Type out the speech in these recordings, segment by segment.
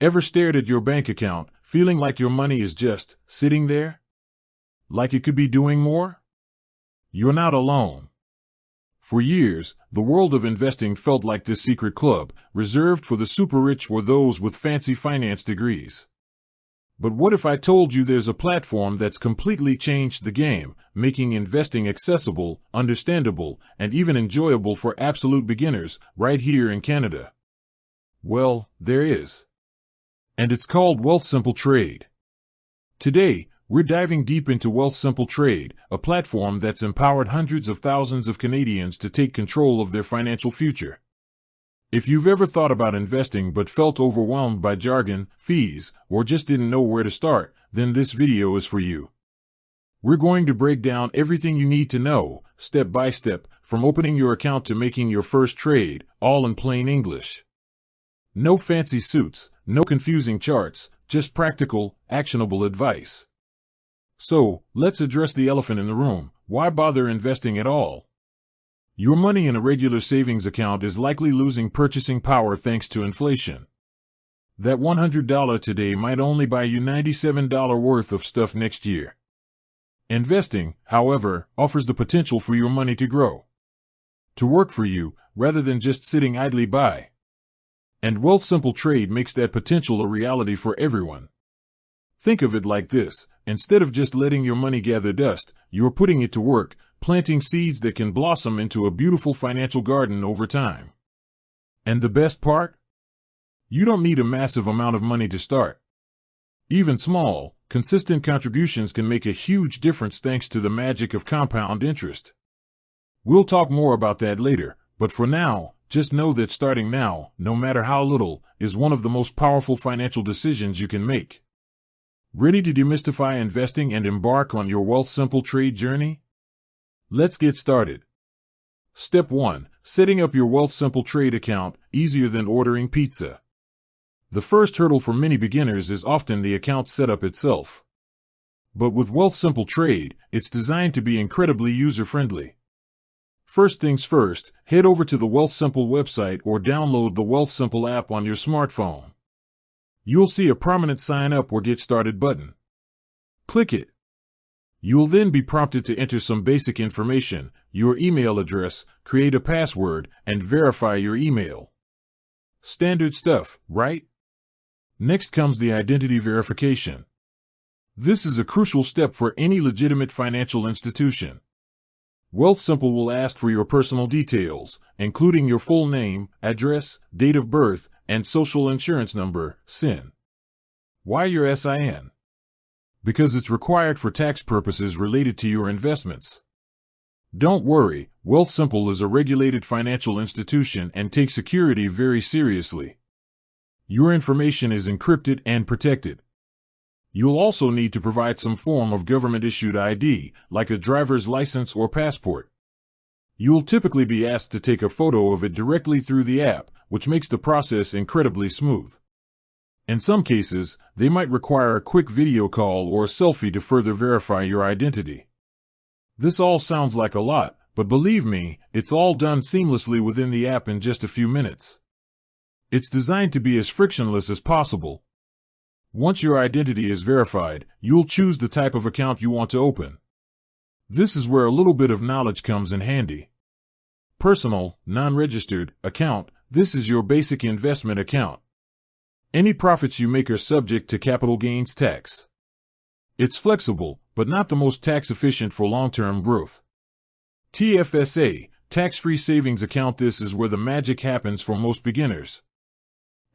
Ever stared at your bank account, feeling like your money is just sitting there? Like it could be doing more? You're not alone. For years, the world of investing felt like this secret club, reserved for the super rich or those with fancy finance degrees. But what if I told you there's a platform that's completely changed the game, making investing accessible, understandable, and even enjoyable for absolute beginners, right here in Canada? Well, there is. And it's called Wealthsimple Trade. Today, we're diving deep into Wealthsimple Trade, a platform that's empowered hundreds of thousands of Canadians to take control of their financial future. If you've ever thought about investing but felt overwhelmed by jargon, fees, or just didn't know where to start, then this video is for you. We're going to break down everything you need to know, step by step, from opening your account to making your first trade, all in plain English. No fancy suits, no confusing charts, just practical, actionable advice. So, let's address the elephant in the room. Why bother investing at all? Your money in a regular savings account is likely losing purchasing power thanks to inflation. That $100 today might only buy you $97 worth of stuff next year. Investing, however, offers the potential for your money to grow, to work for you, rather than just sitting idly by. And Wealthsimple Trade makes that potential a reality for everyone. Think of it like this: instead of just letting your money gather dust, you're putting it to work, planting seeds that can blossom into a beautiful financial garden over time. And the best part? You don't need a massive amount of money to start. Even small, consistent contributions can make a huge difference thanks to the magic of compound interest. We'll talk more about that later, but for now, just know that starting now, no matter how little, is one of the most powerful financial decisions you can make. Ready to demystify investing and embark on your Wealthsimple Trade journey? Let's get started. Step 1. Setting up your Wealthsimple Trade account, easier than ordering pizza. The first hurdle for many beginners is often the account setup itself. But with Wealthsimple Trade, it's designed to be incredibly user-friendly. First things first, head over to the Wealthsimple website or download the Wealthsimple app on your smartphone. You'll see a prominent Sign Up or Get Started button. Click it. You'll then be prompted to enter some basic information, your email address, create a password, and verify your email. Standard stuff, right? Next comes the identity verification. This is a crucial step for any legitimate financial institution. Wealthsimple will ask for your personal details, including your full name, address, date of birth, and social insurance number, SIN. Why your SIN? Because it's required for tax purposes related to your investments. Don't worry, Wealthsimple is a regulated financial institution and takes security very seriously. Your information is encrypted and protected. You'll also need to provide some form of government-issued ID, like a driver's license or passport. You'll typically be asked to take a photo of it directly through the app, which makes the process incredibly smooth. In some cases, they might require a quick video call or a selfie to further verify your identity. This all sounds like a lot, but believe me, it's all done seamlessly within the app in just a few minutes. It's designed to be as frictionless as possible. Once your identity is verified, you'll choose the type of account you want to open. This is where a little bit of knowledge comes in handy. Personal, non-registered account. This is your basic investment account. Any profits you make are subject to capital gains tax. It's flexible, but not the most tax efficient for long-term growth. TFSA, tax-free savings account. This is where the magic happens for most beginners.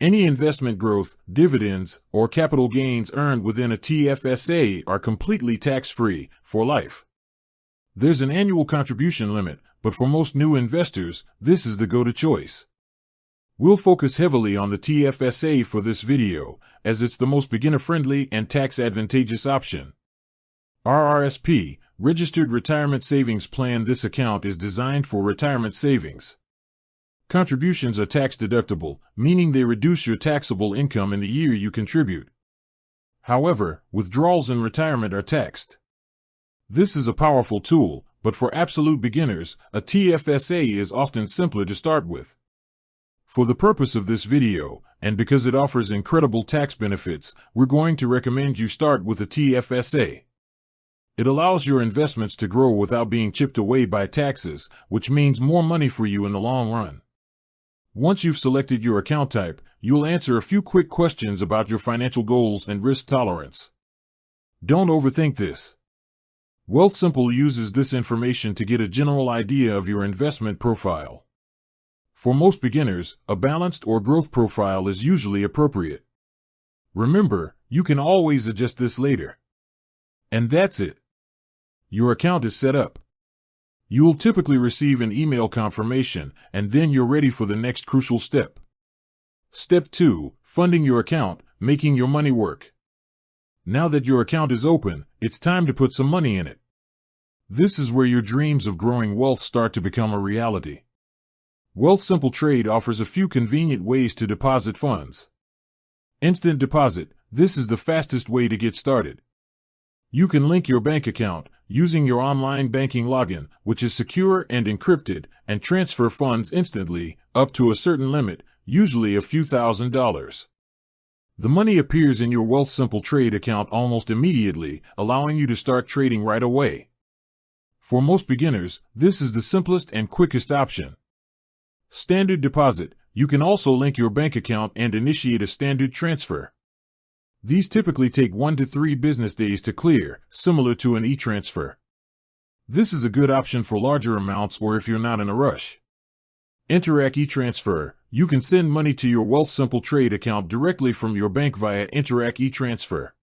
Any investment growth, dividends, or capital gains earned within a TFSA are completely tax-free for life. There's an annual contribution limit, but for most new investors, this is the go-to choice. We'll focus heavily on the TFSA for this video, as it's the most beginner-friendly and tax-advantageous option. RRSP, Registered Retirement Savings Plan. This account is designed for retirement savings. Contributions are tax-deductible, meaning they reduce your taxable income in the year you contribute. However, withdrawals in retirement are taxed. This is a powerful tool, but for absolute beginners, a TFSA is often simpler to start with. For the purpose of this video, and because it offers incredible tax benefits, we're going to recommend you start with a TFSA. It allows your investments to grow without being chipped away by taxes, which means more money for you in the long run. Once you've selected your account type, you'll answer a few quick questions about your financial goals and risk tolerance. Don't overthink this. Wealthsimple uses this information to get a general idea of your investment profile. For most beginners, a balanced or growth profile is usually appropriate. Remember, you can always adjust this later. And that's it. Your account is set up. You'll typically receive an email confirmation, and then you're ready for the next crucial step. Step 2, funding your account, making your money work. Now that your account is open, it's time to put some money in it. This is where your dreams of growing wealth start to become a reality. Wealthsimple Trade offers a few convenient ways to deposit funds. Instant deposit. This is the fastest way to get started. You can link your bank account using your online banking login, which is secure and encrypted, and transfer funds instantly, up to a certain limit, usually a few $1,000s. The money appears in your Wealthsimple Trade account almost immediately, allowing you to start trading right away. For most beginners, this is the simplest and quickest option. Standard deposit. You can also link your bank account and initiate a standard transfer. These typically take 1 to 3 business days to clear, similar to an e-transfer. This is a good option for larger amounts or if you're not in a rush. Interac e-transfer. You can send money to your Wealthsimple Trade account directly from your bank via Interac e-transfer.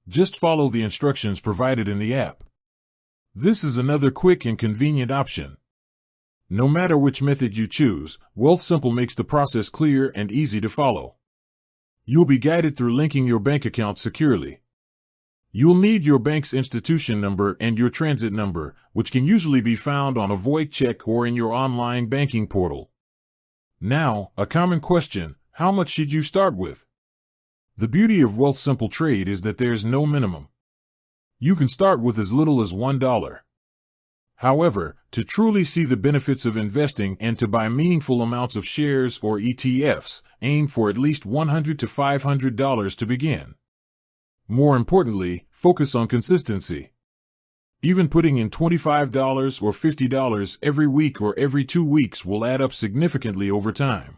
Just follow the instructions provided in the app. This is another quick and convenient option. No matter which method you choose, Wealthsimple makes the process clear and easy to follow. You'll be guided through linking your bank account securely. You'll need your bank's institution number and your transit number, which can usually be found on a void check or in your online banking portal. Now, a common question: how much should you start with? The beauty of Wealthsimple Trade is that there's no minimum. You can start with as little as $1. However, to truly see the benefits of investing and to buy meaningful amounts of shares or ETFs, aim for at least $100 to $500 to begin. More importantly, focus on consistency. Even putting in $25 or $50 every week or every 2 weeks will add up significantly over time.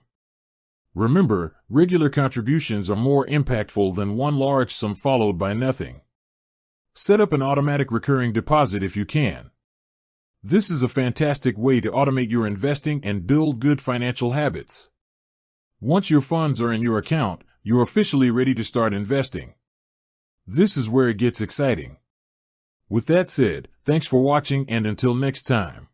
Remember, regular contributions are more impactful than one large sum followed by nothing. Set up an automatic recurring deposit if you can. This is a fantastic way to automate your investing and build good financial habits. Once your funds are in your account, you're officially ready to start investing. This is where it gets exciting. With that said, thanks for watching, and until next time.